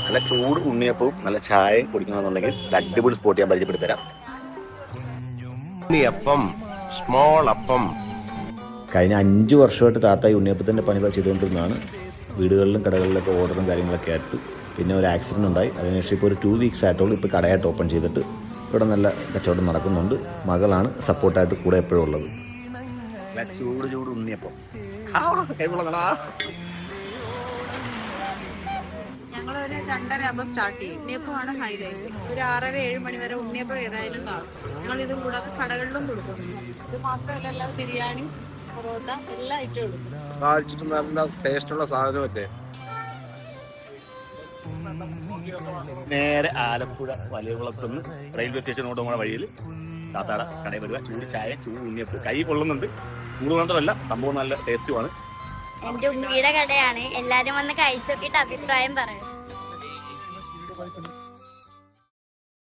നല്ല ചൂട് ഉണ്ണിയപ്പവും നല്ല ചായയും കുടിക്കണമെന്നുണ്ടെങ്കിൽ അടിപൊളി സ്പോട്ട് ഞാൻ പരിചയപ്പെടുത്തരാം. ഉണ്ണിയപ്പം, സ്മോൾ അപ്പം. കഴിഞ്ഞ 5 വർഷമായിട്ട് താത്ത ഈ ഉണ്ണിയപ്പത്തിൻ്റെ പണികൾ ചെയ്തുകൊണ്ടിരുന്നതാണ്. വീടുകളിലും കടകളിലൊക്കെ ഓർഡറും കാര്യങ്ങളൊക്കെ ആയിട്ട്. പിന്നെ ഒരു ആക്സിഡൻറ്റ് ഉണ്ടായി. അതിനുശേഷം ഇപ്പോൾ ഒരു 2 വീക്സ് ആയിട്ടുള്ളൂ ഇപ്പോൾ കടയായിട്ട് ഓപ്പൺ ചെയ്തിട്ട്. ഇവിടെ നല്ല കച്ചവടം നടക്കുന്നുണ്ട്. മകളാണ് സപ്പോർട്ടായിട്ട് കൂടെ എപ്പോഴും ഉള്ളത്. ചൂട് ഉണ്ണിയപ്പം ഞങ്ങളൊരു 2:30 സ്റ്റാർട്ട് ചെയ്യും. ഉണ്ണിയപ്പമാണ് ഹൈലൈറ്റ്. ഒരു 6:30-7 മണി വരെ ഉണ്ണിയപ്പം ഏതായാലും കാണും. ഞങ്ങൾ ഇത് കൂടാതെ കടകളിലും കൊടുക്കും. ഇത് മാത്രമല്ല എല്ലാ ബിരിയാണി, പൊറോട്ട എല്ലാ ഐറ്റവും കൊടുക്കും. കാഴ്ചിട്ട് നല്ല ടേസ്റ്റുള്ള സാധനമല്ലേ. നേരെ ആലപ്പുഴ വലിയകുളത്തുനിന്ന് റെയിൽവേ സ്റ്റേഷനോട് പോകുന്ന വഴിയിൽ താത്താട കടയിൽ വരിക. ചൂട് ചായ, ചൂട് ഉണ്ണിയപ്പം. കൈ കൊള്ളുന്നുണ്ട്. ചൂട് മാത്രമല്ല, സംഭവം നല്ല ടേസ്റ്റുമാണ്. എന്റെ ഉണ്ണിയുടെ കടയാണ്. എല്ലാരും വന്ന് കഴിച്ചു നോക്കിയിട്ട് അഭിപ്രായം പറയും.